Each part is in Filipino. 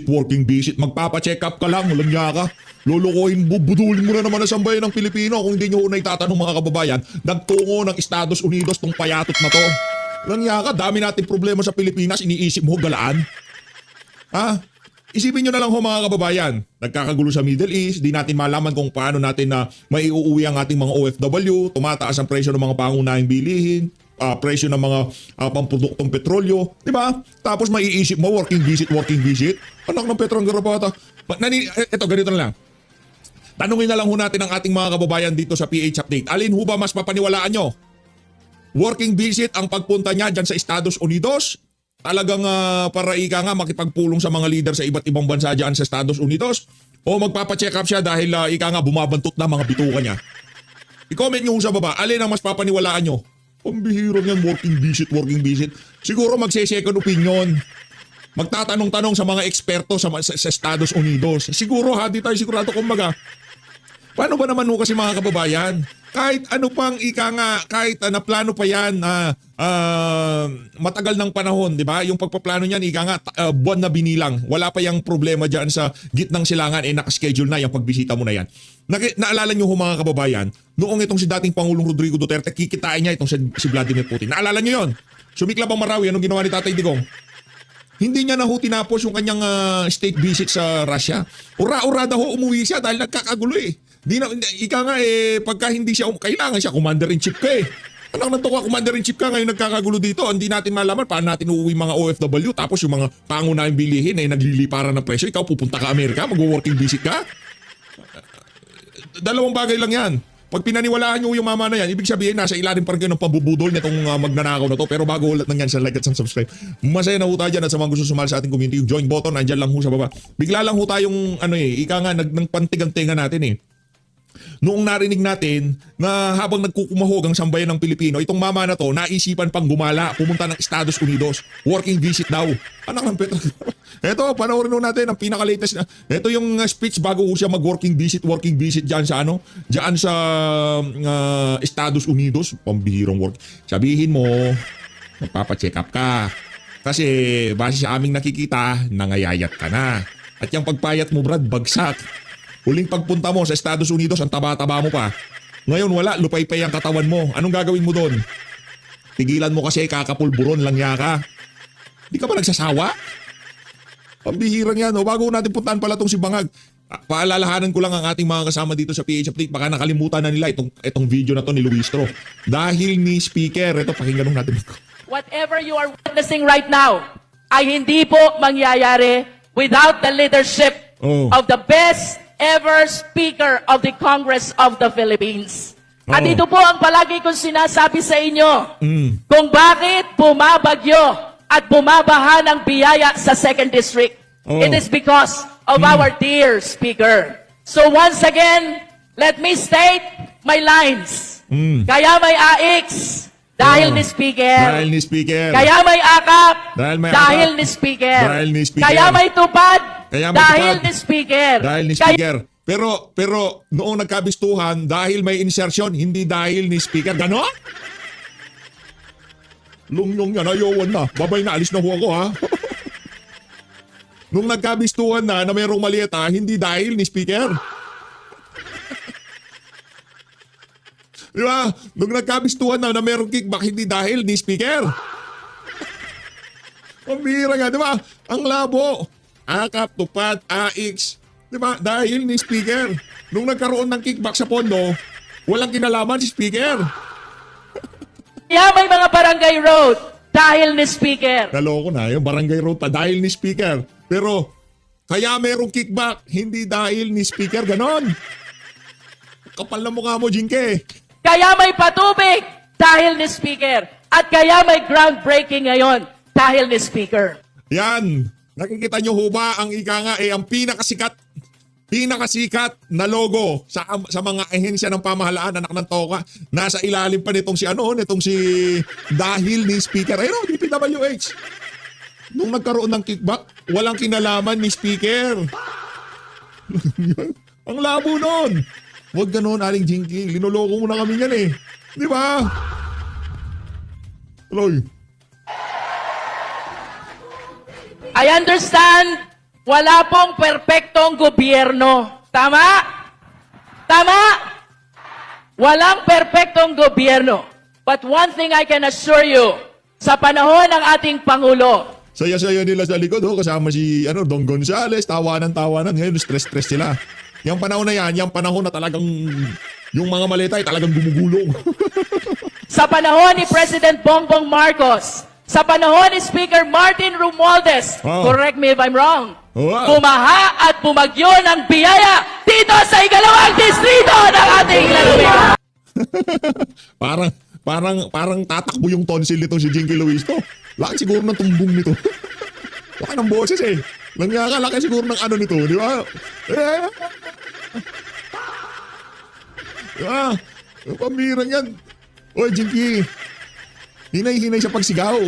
working visit. Magpapacheck up ka lang, walang niya ka. Lulukohin, bubudulin mo na naman ang sambayan ng Pilipino kung hindi nyo unay tatanong mga kababayan. Nagtungo ng Estados Unidos tong payatot na to. Walang niya ka, dami nating problema sa Pilipinas, iniisip mo galaan. Ha? Isipin nyo na lang ho mga kababayan, nagkakagulo sa Middle East, di natin malaman kung paano natin na maiuuwi ang ating mga OFW, tumataas ang presyo ng mga pangunahing bilihin, presyo ng mga pamproduktong petrolyo, di ba? Tapos maiisip mo, working visit. Anak ng Petro ang garapata. Ito, ganito na lang. Tanungin na lang ho natin ang ating mga kababayan dito sa PH Update. Alin ho ba mas papaniwalaan nyo? Working visit ang pagpunta niya dyan sa Estados Unidos? Talagang para ika nga makipagpulong sa mga leader sa iba't ibang bansa dyan sa Estados Unidos? O magpapacheck up siya dahil ika nga bumabantot na mga bituka niya? I-comment nyo sa baba, alin ang mas papaniwalaan nyo? Pambihirang yan, working visit. Siguro magse-second opinion. Magtatanong-tanong sa mga eksperto sa Estados Unidos. Siguro di tayo sigurado kumbaga. Paano ba naman ho kasi mga kababayan? Kahit ano pang ika nga, kahit naplano pa yan matagal ng panahon, di ba? Yung pagpaplano niyan, ika nga, buwan na binilang. Wala pa yung problema dyan sa gitnang silangan, nakaschedule na yung pagbisita mo na yan. Naalala nyo ho mga kababayan, noong itong si dating Pangulong Rodrigo Duterte, kikitain niya itong si Vladimir Putin. Naalala nyo yun? Sumiklab ang Marawi, anong ginawa ni Tatay Digong? Hindi niya na ho tinapos yung kanyang state visit sa Russia. Ura-ura daw umuwi siya dahil nagkakagulo eh. Ika nga pagka hindi siya, kailangan siya, commander-in-chief ka eh. Anak na to ka, commander-in-chief ka ngayon nagkakagulo dito. Hindi natin malaman paano natin uuwi mga OFW tapos yung mga pangunahing bilihin ay nagliliparan ng presyo. Ikaw pupunta ka Amerika, mag-working visit ka? Dalawang bagay lang yan. Pag pinaniwalaan nyo yung mama na yan, ibig sabihin nasa ilalim pa rin kayo ng pambubudol nitong magnanakaw na to. Pero bago ulit nang yan sa like at sa subscribe, masaya na ho tayo dyan at sa mga gusto sumali sa ating community, yung join button, andyan lang ho sa baba. Bigla lang ho tayong ika nga, nang pantigantingan natin eh. Noong narinig natin na habang nagkukumahog ang sambayan ng Pilipino, itong mama na to, naisipan pang gumala, pumunta ng Estados Unidos, working visit daw. Anak ng Petro. Ito, panoorin natin ang pinaka-latest na. Ito yung speech bago siya mag-working visit dyan sa dyan sa Estados Unidos. Pambihirang work. Sabihin mo, magpapacheck up ka. Kasi base sa aming nakikita, nangayayat ka na. At yung pagpayat mo, Brad, bagsak. Huling pagpunta mo sa Estados Unidos, ang taba-taba mo pa. Ngayon wala, lupay-pay ang katawan mo. Anong gagawin mo doon? Tigilan mo kasi kakapulburon lang niya ka. Di ka ba nagsasawa? Pambihirang yan. Bago natin puntahan pala itong si Bangag. Paalalahanan ko lang ang ating mga kasama dito sa PH Update. Baka nakalimutan na nila itong video na to ni Luistro. Dahil ni Speaker, ito pakinggan natin. Whatever you are witnessing right now ay hindi po mangyayari without the leadership of the best ever Speaker of the Congress of the Philippines. At ito po ang palagi kong sinasabi sa inyo kung bakit bumabagyo at bumabaha ng biyaya sa 2nd District. It is because of our dear Speaker. So once again, let me state my lines. Kaya may AX dahil ni Speaker. Dahil ni Speaker. Kaya may akap dahil ni Speaker. Dahil ni Speaker. Kaya may tupad dahil tupad. ni Speaker. Dahil ni Speaker. Pero noong nagkabistuhan, dahil may insertion, hindi dahil ni Speaker. Ganon? Lungyong yan, ayawan na. Babay na, alis na ho ako ha. Nung nagkabistuhan na mayroong maliit hindi dahil ni Speaker. Di ba? Nung nagkabistuhan na mayroong kickback, hindi dahil ni Speaker. Pambihira nga, di ba? Ang labo. Akap, tupad, AX. Di ba? Dahil ni Speaker. Nung nagkaroon ng kickback sa pondo, walang kinalaman si Speaker. Kaya may mga barangay road dahil ni Speaker. Naloko na, yung barangay road pa dahil ni Speaker. Pero, kaya merong kickback, hindi dahil ni Speaker. Ganon. Kapal na mukha mo, Jinke. Kaya may patubig dahil ni Speaker. At kaya may groundbreaking ngayon dahil ni Speaker. Yan. Nakikita nyo ho ba ang ika nga ang pinakasikat na logo sa mga ahensya ng pamahalaan, anak ng toka. Nasa ilalim pa nitong si dahil ni Speaker. Ayun, DPWH. Nung nagkaroon ng kickback, walang kinalaman ni Speaker. Ang labo nun. Huwag ganon, Aling Jinky. Linuloko mo na kami yan eh. Di ba? Loy. I understand Wala pong perpektong gobyerno. Tama? Tama? Walang perpektong gobyerno. But one thing I can assure you, sa panahon ng ating Pangulo, Saya-saya nila sa likod, kasama si Don Gonzales, tawanan. Ngayon, stress sila. Yung panahon na yan, yung panahon na talagang yung mga maleta ay talagang gumugulong. sa panahon ni President Bongbong Marcos, sa panahon ni Speaker Martin Romualdez, correct me if I'm wrong, bumaha at bumagyo ng biyaya dito sa ikalawang distrito ng ating lalawigan. parang tatakbo yung tonsil nito si Jinky Luis to. Laki siguro ng tumbong nito. Laki ng boses eh. Nangyaka, laki siguro ng ano nito, di ba? Pamirang yan. Oy, Jinky. Hinay-hinay sa pagsigaw.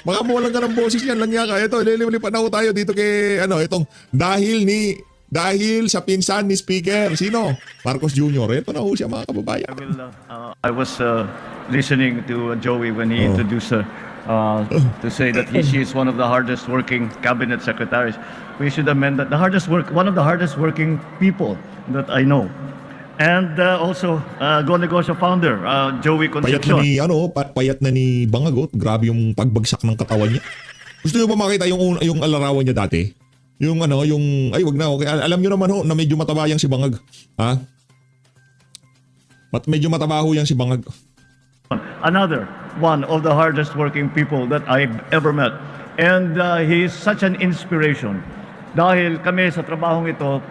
Baka mawalan ka ng boses yan. Nangyaka, ito, lilipan na tayo dito kay, itong dahil sa pinsan ni Speaker. Sino? Marcos Jr. Ito na ho siya, mga kababayan. I was listening to Joey when he introduced her to say that she is one of the hardest working cabinet secretaries. We should amend that one of the hardest working people that I know. And also Go Negosyo founder Joey Concepcion. Payat na ni Bangagot. Grabe yung pagbagsak ng katawan niya. Gusto niyo ba makita yung alarawan niya dati? Ay wag na, okay. Alam niyo naman na medyo mataba yang si Bangag. Ha? Medyo mataba ho yang si Bangag. Another one of the hardest working people that I've ever met. And he is such an inspiration. Dahil kami sa trabahong ito,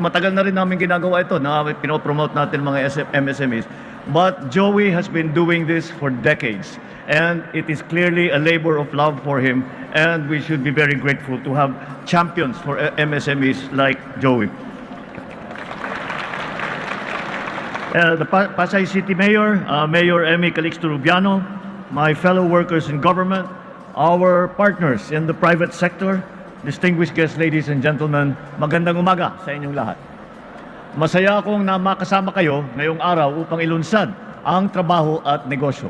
matagal na rin namin ginagawa ito na pinopromote natin mga MSMEs. But Joey has been doing this for decades. And it is clearly a labor of love for him. And we should be very grateful to have champions for MSMEs like Joey. The Pasay City Mayor, Mayor Emmy Calixto Rubiano, my fellow workers in government, our partners in the private sector, distinguished guests, ladies and gentlemen, magandang umaga sa inyong lahat. Masaya akong na makasama kayo ngayong araw upang ilunsad ang trabaho at negosyo.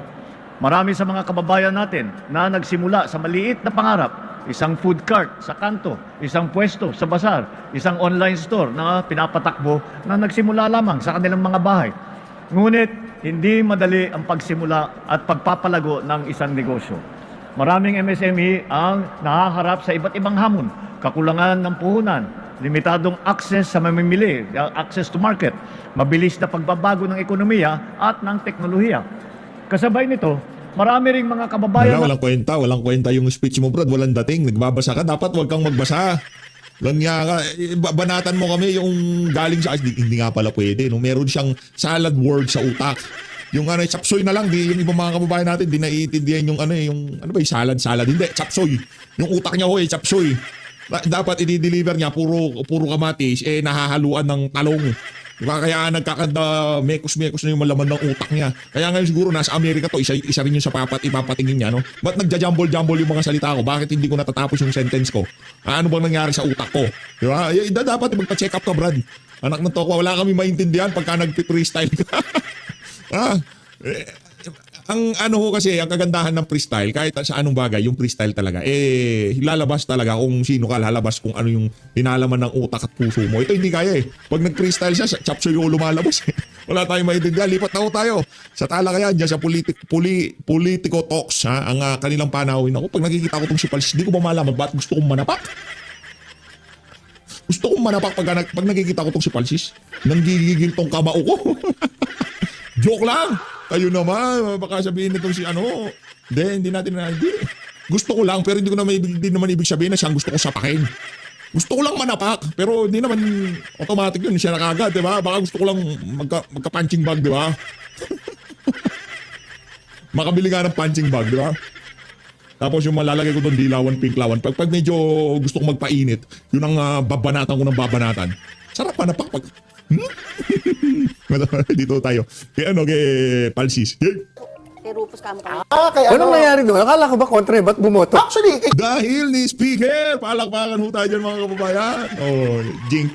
Marami sa mga kababayan natin na nagsimula sa maliit na pangarap, isang food cart sa kanto, isang pwesto sa basar, isang online store na pinapatakbo na nagsimula lamang sa kanilang mga bahay. Ngunit hindi madali ang pagsimula at pagpapalago ng isang negosyo. Maraming MSME ang nahaharap sa iba't ibang hamon, kakulangan ng puhunan, limitadong access sa mamimili, access to market, mabilis na pagbabago ng ekonomiya at ng teknolohiya. Kasabay nito, marami ring mga kababayan walang kwenta yung speech mo, Brad. Walang dating. Nagbabasa ka, dapat wag kang magbasa. Langya ka. Banatan mo kami yung galing sa... Hindi nga pala pwede. Meron siyang salad word sa utak. Yung chapsoy na lang. Yung ibang mga kababayan natin, di naiintindihan yung salad. Hindi, chapsoy. Yung utak niya chapsoy. Dapat i-deliver niya, puro kamatis, nahahaluan ng talong. Diba? Kaya nagkakanda mekos-mekos na yung malaman ng utak niya. Kaya ngayon siguro nasa Amerika to, isa rin yung sa ipapatingin niya, no? Ba't nagja-jumble-jumble yung mga salita ko? Bakit hindi ko natatapos yung sentence ko? Ano bang nangyari sa utak ko? Diba? Dapat magpa-check up ka, Brad. Anak ng toko, wala kami maintindihan pagka nag-freestyle ka. Ang kasi, ang kagandahan ng freestyle, kahit sa anong bagay, yung freestyle talaga, lalabas talaga kung sino ka, lalabas kung ano yung pinalaman ng utak at puso mo. Ito hindi kaya eh. Pag nag-freestyle siya, chapsoy yung lumalabas eh. Wala tayong maintindihan. Lipat na tayo sa talakayan dyan sa Politico Talks, ha? Ang kanilang panawin ako. Pag nakikita ko itong si Palsis, hindi ko ba malaman ba't gusto kong manapak? Gusto kong manapak pag nakikita ko itong si Palsis. Nanggigigil tong kamao ko. Joke lang. Kayo naman, baka sabihin nitong si hindi natin. Gusto ko lang, pero hindi naman ibig sabihin na siyang gusto ko sapakin. Gusto ko lang manapak, pero hindi naman automatic yun, siya nakagad, di ba? Baka gusto ko lang magka-punching bag, di ba? Makabili nga ng punching bag, di ba? Tapos yung malalagay ko doon, dilawan, pinklawan. Pag medyo gusto ko magpainit, yun ang babanatan ko ng babanatan. Sarap manapak pag... Dito tayo. Kay Palsis. Kay Rufus Kamo kami. Anong nangyari doon? Akala ko ba kontra, ba't bumoto? Actually, Dahil ni Speaker, palakpakan ho tayo dyan mga kababayan.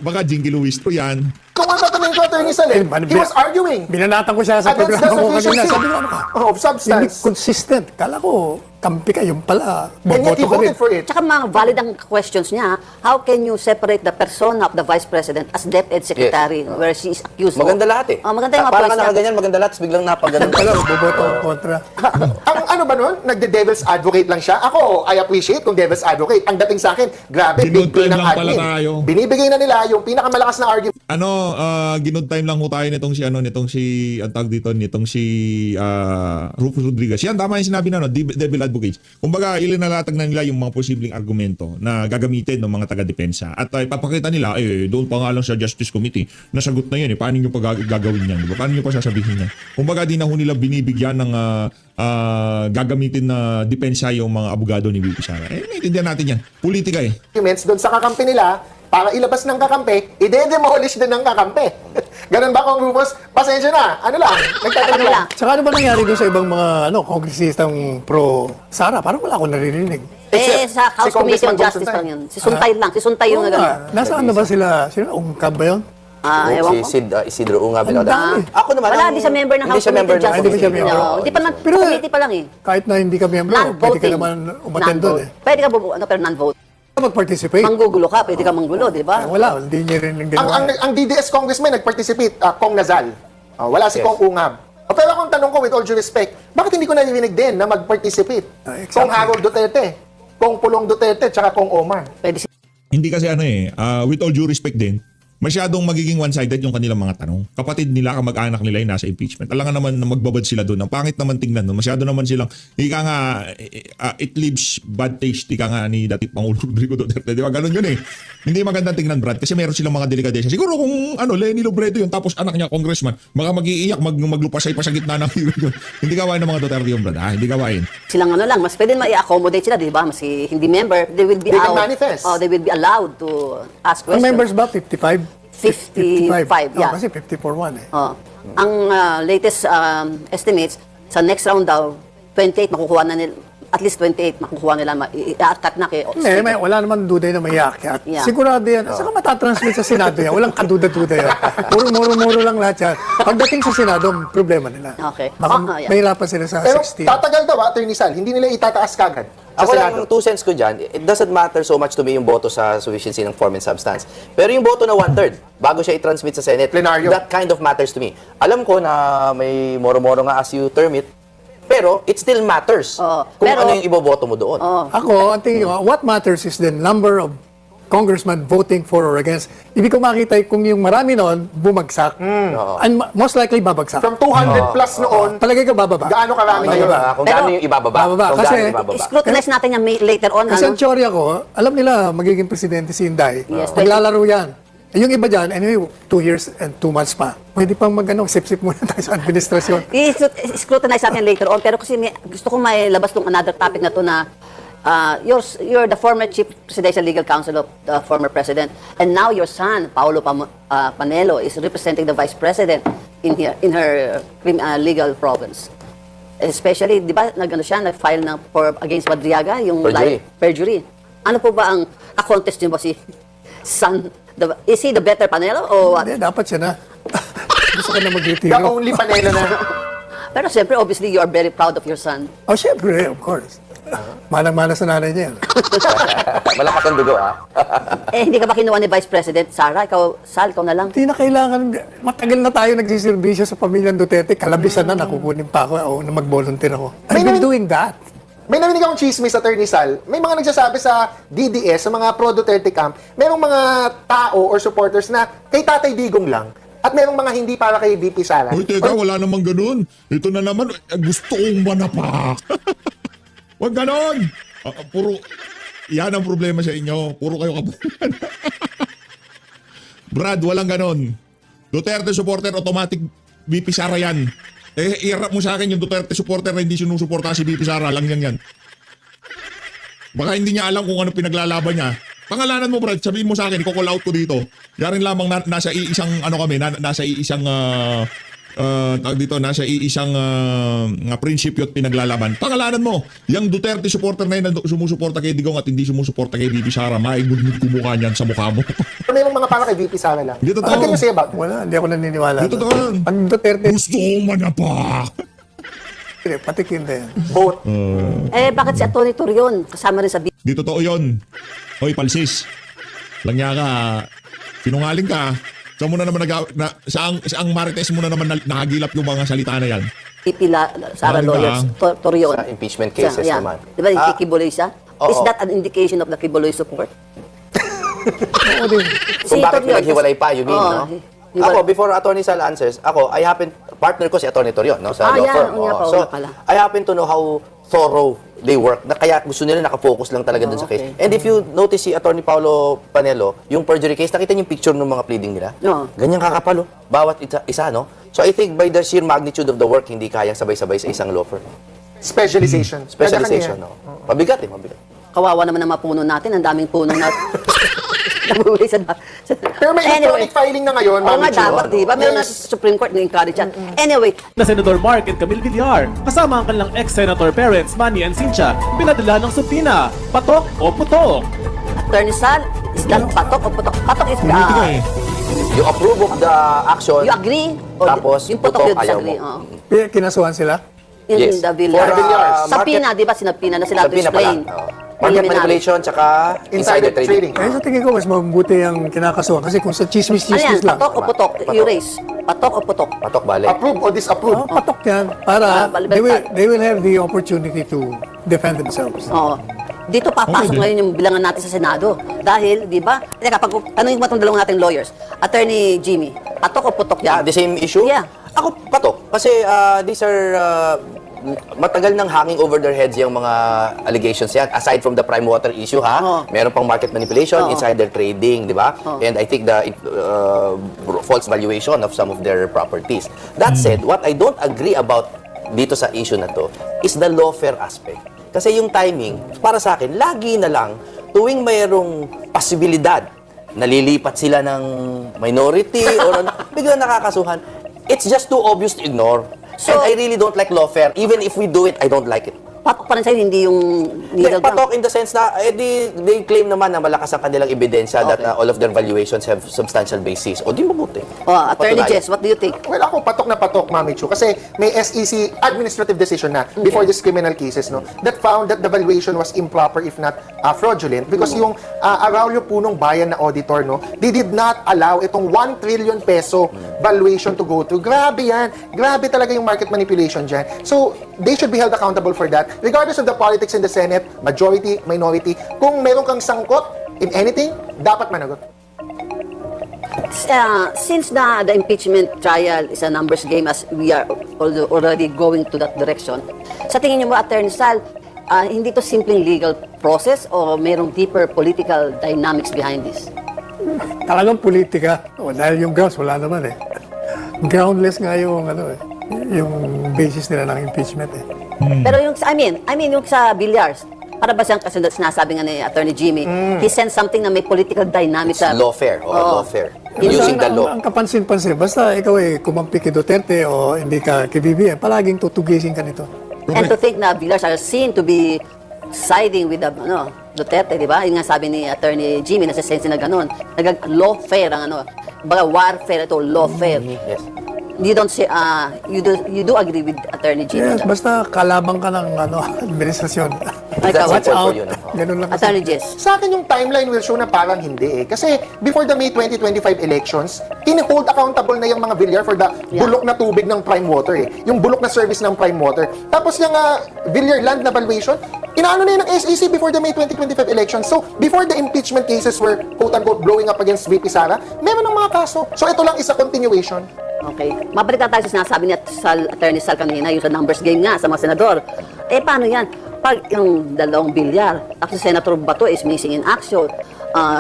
Baka Jinky Luis to yan. kung ang tatanungin ko ito yung isa he was arguing Binanatan ko siya sa against programa ko the kanina. sufficiency Sabi ko, ano ka? of substance. Hindi consistent. Kala ko, kampi ka, yung pala, And yet he boboto ka rin. voted for it. Tsaka mga valid ang questions niya. How can you separate the persona of the Vice President as DepEd Secretary where she is accused Maganda of? lahat eh. Oh, maganda yung mga Parang points ka niya. nakaganyan, maganda lahat, tapos biglang napaganon Pala, boboto ang kontra. Ang ano ba nun? Nagde-devil's advocate lang siya. Ako, I appreciate kung devil's advocate. Ang dating sa akin, grabe, Ginood big play time ng lang pala admin. tayo. Binibigay na nila yung pinakamalakas na argument. Ginood time lang ho tayo nitong ang tawag dito, nitong si Rufus Rodriguez. Yan, tama yung sinabi na, no, devil advocates. Kumbaga, ilinalatag na nila yung mga posibleng argumento na gagamitin ng mga taga-depensa. At ipapakita nila, doon pa nga lang sa Justice Committee, nasagot na yan, paano nyo pa gagawin yan? Diba? Paano nyo pa sasabihin yan? Kumbaga, di na ho nila binibigyan ng gagamitin na depensa yung mga abogado ni VP Sara. Naiintindihan natin yan. Politika eh. Arguments doon sa kakampi nila para ilabas ng kakampi, ide-demolish din ng kakampi. Ganun ba, Kong Rufus? Pasensya na. Ano lang? Nagtatanong lang. Tsaka ano ba nangyari doon sa ibang mga kongresistang pro-Sara? Parang wala akong naririnig. Sa House Si Committee on Congressman Justice Gonzales. lang yun. Si Suntay lang. Si Suntay yung Oo nagano. nga. Nasaan na ba sila? Sino? Ungkab ba yun? Ewan ko. Si Isidro Ungab. Ang dami. Ako naman. Wala, di siya member ng hindi House siya member Committee on ng Justice. Hindi siya member. No, Hindi pa naman, Pero- committee pa lang eh. Kahit na hindi ka miyembro, pwede ka Non-voting. naman umattend doon eh. Pwede ka pero non-vote. Mag-participate. Manggugulo ka, pwede ka manggulo, di ba? Wala, hindi niya rin yung ginawa. Ang DDS congressman nag-participate, Kong Nazal. Wala si Yes. Kong Ungab. Pero kung tanong ko, with all due respect, bakit hindi ko naririnig din na mag-participate? Exactly. Kong Harold Duterte, Kong Pulong Duterte, tsaka Kong Omar. Pwede Hindi kasi with all due respect din, masyadong magiging one-sided yung kanilang mga tanong. Kapatid nila, kamag-anak nila yung nasa impeachment. Alam nga naman na magbabad sila doon. Ang pangit naman tingnan doon. Masyado naman silang, it leaves bad taste, ika nga ni dating Pangulo Rodrigo Duterte. Di ba? Ganun yun eh. Hindi magandang tingnan, Brad. Kasi meron silang mga delikadesya. Siguro kung Lenny Robredo yun, tapos anak niya, congressman, baka mag-iiyak, maglupasay pa sa gitna ng hearing yun. Hindi gawain ng mga Duterte yung Brad. Hindi gawain. silang lang, mas pwede ma-accommodate sila, di ba? Mas hindi member, they will be They can out. manifest. Oh, they will be allowed to ask Ang questions. members ba? 55? 55, yeah. Kasi 54-1 eh. Oh. Ang latest estimates, sa next round daw, 28 makukuha na nila, at least 28 makukuha nila, i-cut na kay Hindi, wala naman duday na may iakyat. Yeah. Sigurado yan. Saka matatransmit sa Senado yan. Walang kaduda-duda yan. Puro muro-muro lang lahat yan. Pagdating sa Senado, problema nila. Okay. Baka Yeah. mahirapan sila sa Pero 16. tatagal daw, Attorney Sal. Hindi nila itataas kagad sa Ako lang, Senado. 2 cents ko dyan, it doesn't matter so much to me yung boto sa sufficiency ng form and substance. Pero yung boto na 1/3, bago siya i-transmit sa Senate, Plenaryo. that kind of matters to me. Alam ko na may moro-moro nga as you term it, pero it still matters Oo. kung Pero- ano yung iboboto mo doon. Ako, ang tingin ko, what matters is the number of congressmen voting for or against. Ibig ko makita kung yung marami noon, bumagsak. And most likely babagsak. From 200 plus noon, Palagay ka bababa. gaano karami ngayon? Kung Pero- gaano yung ibababa. Bababa. Kung Kasi- gaano yung ibababa. Scrutinize natin yan later on. Kasi ang ano? teorya ko, alam nila magiging presidente si Inday. Yes, Maglalaro yan. Yung iba dyan, anyway, 2 years and 2 months pa. Pwede pang sip-sip muna tayo sa administrasyon. I-scrutinize natin later on. Pero kasi gusto kong may labas tong another topic na to na you're the former chief presidential legal counsel of the former president. And now your son, Paolo Panelo, is representing the vice president in her legal province. Especially, di ba, nag-file na against Madriaga, yung Perjury. perjury. Ano po ba ang contest niyo ba si son? Is he the better Panelo o what? Hindi, dapat siya na. Gusto ko na The mag-retiro. only panela na. Pero siyempre, obviously, you are very proud of your son. Oh, syempre, of course. Manang-mana sa nanay niya yan. Malakas ang dugo, Hindi ka ba kinuha ni Vice President Sara? Sal, ikaw na lang. Hindi na kailangan, matagal na tayo nagsiservisyo sa pamilyang Duterte, kalabisan na nakukunin pa ako o na mag-volunteer ako. I've been doing that. May narinig akong chismis, Attorney Sal. May mga nagsasabi sa DDS, sa mga pro-Duterte camp, merong mga tao or supporters na kay Tatay Digong lang. At merong mga hindi para kay VP Sara. Uy, teka, wala namang ganun. Ito na naman, gusto kong manapak. Huwag ganon. Yan ang problema sa inyo. Puro kayo kapunan. Brad, walang ganon. Duterte supporter, automatic VP Sara yan. I-rap mo sa akin yung Duterte supporter na hindi sinusuporta si VP Sara. Lang yan. Baka hindi niya alam kung ano pinaglalaban niya. Pangalanan mo, Brad, sabihin mo sa akin, i-call out ko dito. Yarin lamang nasa iisang, nasa iisang, nasa iisang prinsipyo at pinaglalaban. Pangalanan mo, yung Duterte supporter na yun na sumusuporta kay Digong at hindi sumusuporta kay VP Sara, maigudmud ko mukha niyan sa mukha mo. Merong mga para kay VP Sara lang. Hindi totoo. What can you say about that? Wala, hindi ako naniniwala. Hindi totoo yun. Ang Duterte, Gusto kong manapak. patikin din. Both. Bakit si Atty. Torion kasama rin sa Di totoo yun. Hoy, palsis. Langya ka. Sinungaling ka. Saan mo na naman saang Marites mo na naman nakagilap yung mga salita na yan? BP Sara Maling lawyers, Torion. Sa impeachment cases naman. Di ba, kikibuloy siya? Oo. Is that an indication of the kibuloy support? Oo din. Kung bakit pinaghiwalay pa, you mean, Oo, no? hiwalay. Ako, before Attorney Sal answers, partner ko si Attorney Torion, no? Sa Ah, law yan. firm. Oo nga Oo. pa, So, oo nga pala. I happen to know how thorough they work. Kaya gusto nila nakafocus lang talaga dun sa case. Okay. And if you notice si Attorney Paulo Panelo, yung perjury case, nakita niyo yung picture ng mga pleading nila? Oo. Ganyan kakapalo. Bawat isa, no? So I think by the sheer magnitude of the work, hindi kayang sabay-sabay sa isang law firm. Specialization. Specialization, Kanya-kanya. no? Mabigat eh, mabigat. Kawawa naman ang mga puno natin. Ang daming puno na nabuhay sa... Pero may electronic filing na ngayon, Oo nga, Ma'am Chu. dapat, di ba? Meron na Yes. sa Supreme Court na-encourage yan. Anyway, na Senador Mark and Camille Villar kasama ang kanilang ex-senator parents Manny and Cynthia pinadala ng subpoena. Patok o putok? Attorney Sal, is that patok o putok? Patok is... Pumiti ka eh. You approve of the action. you agree? O Tapos, yung putok putok, you disagree? ayaw mo. Oo. Kinasuhan sila? In Yes. the Villar. For, Sa market- PINA, di ba? Sinapina na sila to Sabihin na pala. explain. Market manipulation tsaka insider trading. Eh, sa tingin ko, mas mabuti ang kinakasuhan. Kasi kung sa Ano yan? chismis-chismis lang, Patok o putok? Patok. You raise. Patok o putok? Patok balik. Approve o disapprove. patok yan. Para baliktad. they will have the opportunity to defend themselves. Oo. Dito papasok Okay, ngayon yung bilangan natin sa Senado. Dahil, di ba? Teka, pag tanongin mo itong dalawang nating lawyers. Attorney Jimmy, patok o putok yan? The same issue? Yeah. Ako, patok. Kasi these are matagal nang hanging over their heads yung mga allegations yan. Aside from the prime water issue, Oo. meron pang market manipulation, Oo. insider trading, di ba? And I think the false valuation of some of their properties. That said, what I don't agree about dito sa issue na to is the lawfare aspect. Kasi yung timing, para sa akin, lagi na lang, tuwing mayroong posibilidad, nalilipat sila ng minority or biglang nakakasuhan, it's just too obvious to ignore. So- And I really don't like lawfare. Even if we do it, I don't like it. Patok pa rin sa'yo, hindi yung legal ground. Patok in the sense na they claim naman na malakas ang kanilang ebidensya that all of their valuations have substantial basis. O di mabuti. Attorney Patunayan. Jess, what do you think? Well, ako, patok na patok, Mami Chu. Kasi may SEC administrative decision na before these criminal cases, no, that found that the valuation was improper if not fraudulent because yung Araulio Punong Bayan na auditor, no, they did not allow itong 1 trillion peso valuation to go through. Grabe yan. Grabe talaga yung market manipulation dyan. So, they should be held accountable for that. Regardless of the politics in the Senate, majority, minority, kung meron kang sangkot in anything, dapat managot. Since the impeachment trial is a numbers game as we are already going to that direction, sa tingin niyo mo, Attorney Sal, hindi to simpleng legal process o merong deeper political dynamics behind this? Talagang politika. Dahil yung grounds, wala naman eh. Groundless nga yung, yung basis nila ng impeachment eh. Pero yung, I mean yung sa Villar's, para ba siyang kasi sinasabi nga ni Attorney Jimmy, he sent something na may political dynamics sa... Lawfare. Oo. Lawfare. Yun Using the Ang law. kapansin-pansin, basta ikaw eh, kumampi kay Duterte o hindi ka kay BBM, palaging tutugisin ka nito. And to think na Villar's are seen to be siding with the, Duterte, di ba? Yung nga sabi ni Attorney Jimmy, nasa sense na ganun. Lawfare ang baga warfare ito, lawfare. Yes. You don't say, you do agree with Attorney Jimmy. Yes, basta kalabang ka ng administrasyon. Ikaw, That's Watch it for out. you, no? Ganun lang kasi. Attorney Jess. Sa akin yung timeline will show na parang hindi eh. Kasi before the May 2025 elections, in-hold accountable na yung mga Villar for the bulok na tubig ng prime water eh. Yung bulok na service ng prime water. Tapos yung Villar land na valuation, inaano na yun ng SEC before the May 2025 elections. So, before the impeachment cases were quote-unquote blowing up against VP Sara, meron ng mga kaso. So, ito lang is a continuation. Okay. Mabalik na tayo sa sinasabi ni Attorney Sal kanina, yung sa numbers game nga sa mga senador. Paano yan? Pag yung dalawang Villar, tapos si Senator Bato is missing in action,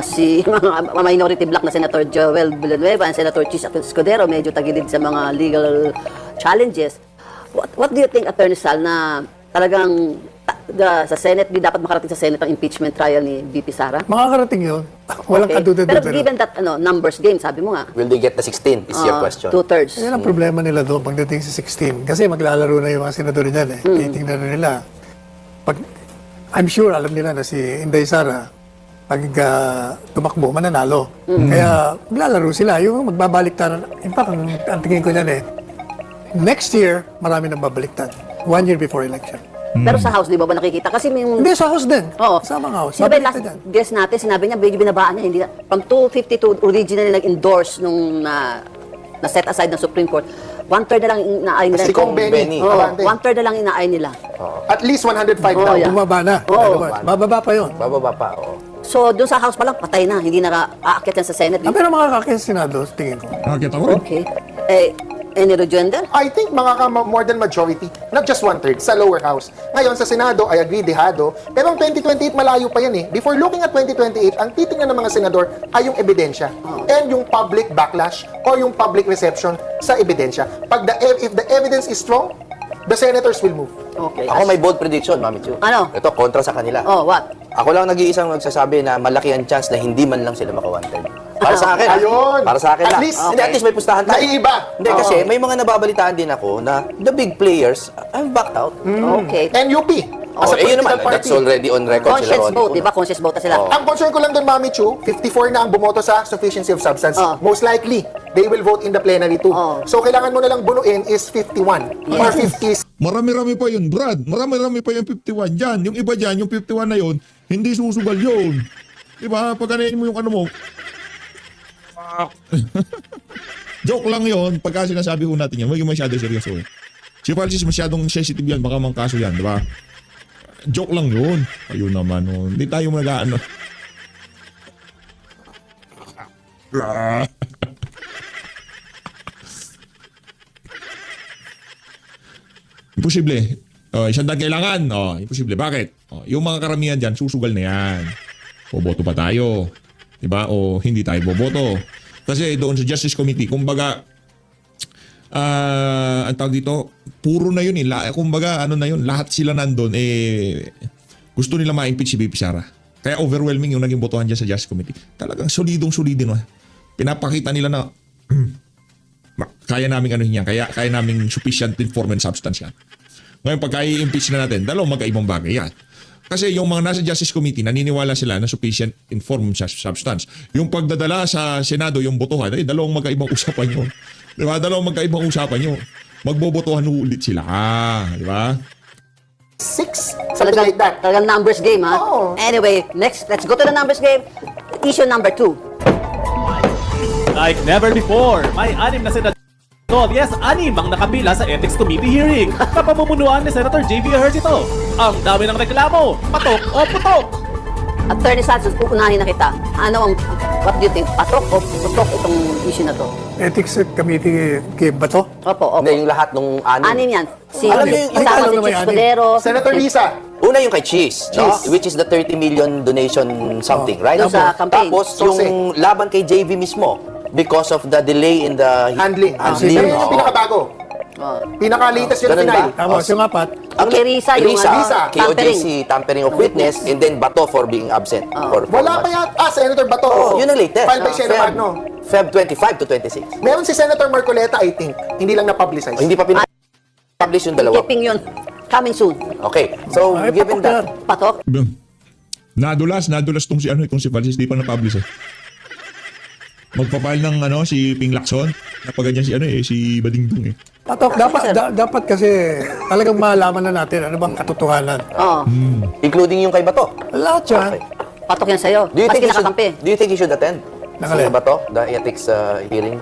si mga minority bloc na Senator Joel Villanueva and Senator Chis Escudero medyo tagilid sa mga legal challenges. What do you think, Attorney Sal, na talagang sa Senate, di dapat makarating sa Senate ang impeachment trial ni VP Sara? Makakarating yun. Walang Okay. kaduda-duda. Pero given that numbers game, sabi mo nga, Will they get the 16 is your question. 2/3. Yan ang problema nila doon pagdating sa 16. Kasi maglalaro na yung mga senador dyan eh. Titingnan na nila. I'm sure alam nila na si Inday Sara, pag tumakbo, mananalo. Kaya maglalaro sila. Yung magbabaliktad. In fact, ang tingin ko dyan eh, next year, marami nang babaliktad. 1 year before election. Pero sa House, di ba nakikita? Kasi may... Hindi, sa house din. Oo. Sa mga house. Sino ba yung Mabilis last na dyan. guest natin? Sinabi niya, medyo binabaan niya. Hindi na, from 252 originally nag-endorse nung na-set aside ng Supreme Court. 1/3 na lang inaay nila. Si Kong Benny, Oo, Abante. 1/3 na lang inaay nila. At least 105 Oo, daw. yeah. Bumaba na. Oo. Bababa pa yun. Bababa pa, oo. So, doon sa House pa lang, patay na. Hindi na aakyat yan sa Senate. Pero makakakin sa Senado, tingin ko. Nakakita ko rin. Okay. Any rejoinder? I think more than majority, not just 1/3, sa lower house. Ngayon, sa Senado, I agree, dehado. Pero ang 2028, malayo pa yan eh. Before looking at 2028, ang titingnan ng mga senador ay yung ebidensya. And yung public backlash or yung public reception sa ebidensya. If the evidence is strong, the senators will move. Okay. Ako may bold prediction, Mami Chu. Ano? Ito, kontra sa kanila. Oh, what? Ako lang nag-iisang nagsasabi na malaki ang chance na hindi man lang sila maka-1/3. Para sa akin. Ayun. Para sa akin At lang. least, Hindi, at least may pustahan tayo. Naiiba. Hindi, kasi may mga nababalitaan din ako na the big players have backed out. Okay. And UP, as a yun naman, political that's party. already on record. Conscious sila, vote, di ba? Conscious vote na sila. Oo. Ang concern ko lang doon, Mami Chu, 54 na ang bumoto sa sufficiency of substance. Oh. Most likely, they will vote in the plenary too. Oh. So, kailangan mo na lang bunuin is 51 or 50. Marami-rami pa yun, Brad. Marami-rami pa yung 51 dyan. Yung iba dyan, yung 51 na yun, hindi susugal yun. Diba? Pag ganayin mo yung ano mo. Joke lang yun. Pagka sinasabi ko natin yan, huwag yung masyado seryoso eh. Si Francis masyadong sensitive yan, baka mang kaso yan, diba? Joke lang yun. Ayun naman, oh. Hindi tayo mag-ano. Imposible. Isang daan kailangan. Imposible. Bakit? Yung mga karamihan dyan, susugal na yan. Boboto pa tayo. Diba? O hindi tayo boboto. Kasi doon sa Justice Committee, kumbaga, ang tawag dito, puro na yun eh. Kumbaga, ano na yun, lahat sila nandun, gusto nila ma-impeach si VP Sara. Kaya overwhelming yung naging botohan dyan sa Justice Committee. Talagang solidong-solidin. Pinapakita nila na kaya namin ano yan, kaya namin sufficient informed substance yan. Ngayon, pagka i-impeach na natin, dalawang magkaibang bagay yan. Kasi yung mga nasa Justice Committee, naniniwala sila na sufficient informed substance. Yung pagdadala sa Senado, yung botohan, dalawang magkaibang usapan yun. Di ba? Dalawang magkaibang usapan yun. Magbobotohan ulit sila. Di ba? 6, something like that. Talagang numbers game, ha? Oo. Anyway, next, let's go to the numbers game. Issue number 2. Like never before, may 6 na senador. Yes, 6 ang nakapila sa Ethics Committee hearing. Kapamumunuan ni Senator J.B. Ejercito. Ang dami ng reklamo, patok o putok. Attorney Santos, uunahin na kita. What do you think? Patok o putok itong issue na to? Ethics Committee kay Bato. Opo. Hindi, yung lahat nung 6. Anim yan. Si Alam mo yung- kasama alam si naman Chief yan. Escudero. Senator Lisa, Una yung kay Cheese, no? Which is the 30 million donation something, right? Doon sa campaign. Tapos So, yung laban kay JV mismo because of the delay in the handling. handling. Pero yun yung Oo. pinakabago. Pinaka-latest yung Ganun final. ba? Tapos yung apat, Ang Kay Risa, yung Risa, ano, KOJC, tampering of witness, and then Bato for being absent. For Wala pa months. yan. Senator Bato. Oh, yun ang latest. Filed by Senator Magno. Feb 25 to 26. Meron si Senator Marcoleta, I think. Hindi lang na-publicize. Hindi pa pin-publish yung dalawa. Keeping yun. Coming soon. Okay, so ay, given patok that, yan. Patok. Nadulas tong si Francis, di pa na-publish eh. Magpapile ng si Ping Lacson, napaganyan si Badingdung eh. Patok, dapat kasi talagang malaman na natin ano bang katotohanan. Oo. including yung kay Bato. Lahat yan. Okay. Patok yan sa'yo. Do you Maski think he should, nakakampi. do you think he should attend? Nakalin. Sa Bato, the ethics hearing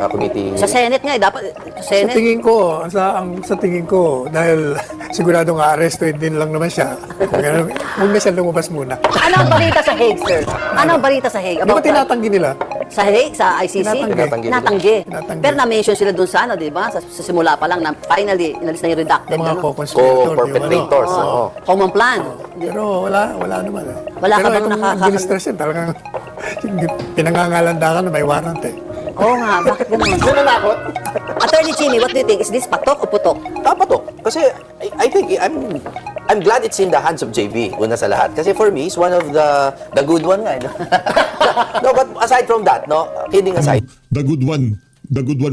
committee. Sa Senate nga, dapat. Sa Senate. tingin ko, sa tingin ko, dahil siguradong arrestuin din lang naman siya, huwag na siya lumabas muna. Ano ang balita sa Hague, sir? Ano ang balita sa Hague? Di ba tinatanggi nila? Sa Hague, sa ICC? Tinatanggi. Tinatanggi. Tinatanggi. Pero na-mention sila dun sa di ba? Sa simula pa lang na finally, inalis na yung redacted. Yung mga ano? co-conspirator. Co-perpetrators. Oo. oo. Common plan. Pero wala naman. Wala ka Pero bang itong nakaka- administration, talagang pinangangalandakan na may warrant eh. Oo nga, bakit ganun? Nananakot? Attorney Chini, what do you think? Is this patok o putok? Bato. Kasi I think I'm glad it's in the hands of JB una sa lahat. Kasi for me, he's one of the good one nga. No? No, but aside from that, no, kidding aside, The good one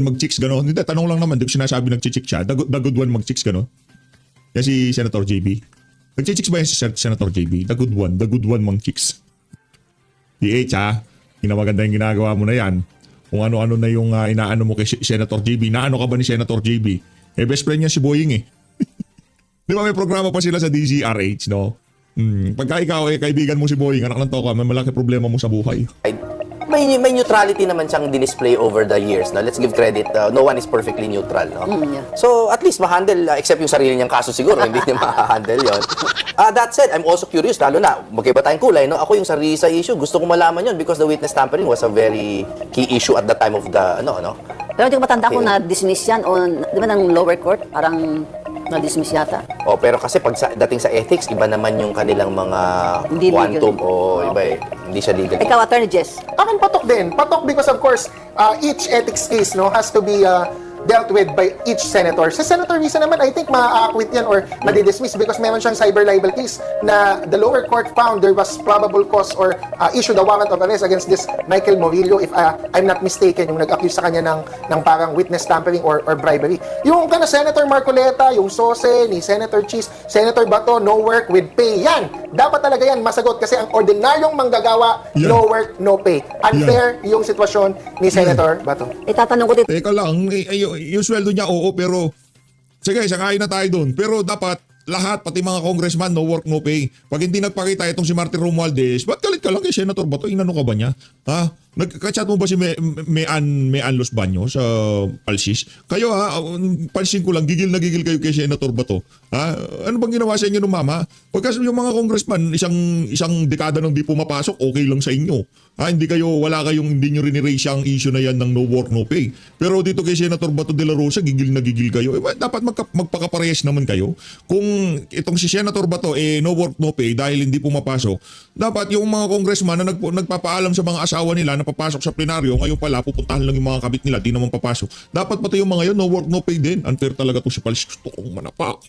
mag-chicks gano'n. Hindi, tanong lang naman, di ko sinasabi nag-chick siya. The good one mag-chicks gano'n. Yan si Senator JB. Nag-chicks ba yan si Senator JB? The good one mag-chicks. DH ha, maganda yung ginagawa mo na yan. Kung ano-ano na yung inaano mo kay Senator JB. Naano ka ba ni Senator JB? Best friend niya si Boying eh. Di ba may programa pa sila sa DZRH, no? Pagka ikaw kaibigan mo si Boying, anak ng toka, may malaki problema mo sa buhay. May neutrality naman siyang dinisplay over the years. No? Let's give credit. No one is perfectly neutral. No? yeah. So, at least ma-handle, except yung sarili niyang kaso siguro, hindi niya ma-handle yun. That said, I'm also curious, lalo na, magkaiba tayong kulay, no? Ako yung sa RISA issue, gusto kong malaman yun because the witness tampering was a very key issue at the time of the, Pero hindi ko matanda ko na-dismiss yan o, di ba ng lower court, parang na-dismiss yata. pero kasi dating sa ethics, iba naman yung kanilang mga Hindi quantum legal. o iba eh. Hindi siya legal. Ikaw, Attorney Jess. Akin patok din. Patok because of course, each ethics case has to be dealt with by each senator. Sa Senator Risa naman, I think ma-acquit yan or madidismiss because meron siyang cyber libel case na the lower court found there was probable cause or issued a warrant of arrest against this Michael Morillo, if I'm not mistaken, yung nag-accuse sa kanya ng parang witness tampering or bribery. Yung Senator Marcoleta, yung SOSE, ni Senator Cheese, Senator Bato, no work with pay. Yan! Dapat talaga yan masagot kasi ang ordinaryong manggagawa, Yan. no work, no pay. Unfair yung sitwasyon ni Senator Bato. Itatanong ko dito, Teka lang, yung sweldo niya, oo, pero sige, sangayon na tayo doon. Pero dapat lahat, pati mga congressman, no work, no pay. Pag hindi nagpakita itong si Martin Romualdez, ba't galit ka lang kay Senator Bato? Inano ka ba niya? Ha? Nagka-chat mo ba si Mean Los Baños sa Palsis? Kayo pansin ko lang, gigil na gigil kayo kay Senator Bato. Ha? Ano bang ginawa sa inyo ng mama? Pagkas yung mga congressman, isang dekada nang di pumapasok, okay lang sa inyo. Hindi nyo rin-erase ang issue na yan ng no work, no pay. Pero dito kay Senator Bato de la Rosa, gigil na gigil kayo. Dapat magpakaparehas naman kayo. Kung itong si Senator Bato, no work, no pay dahil hindi pumapasok, dapat yung mga congressman na nagpapaalam sa mga asawa nila na papasok sa plenaryo, ngayon pala, pupuntahan lang yung mga kabit nila, di naman papasok. Dapat pati yung mga yun, no work, no pay din. Unfair talaga to si Palis. Gusto kong manapak.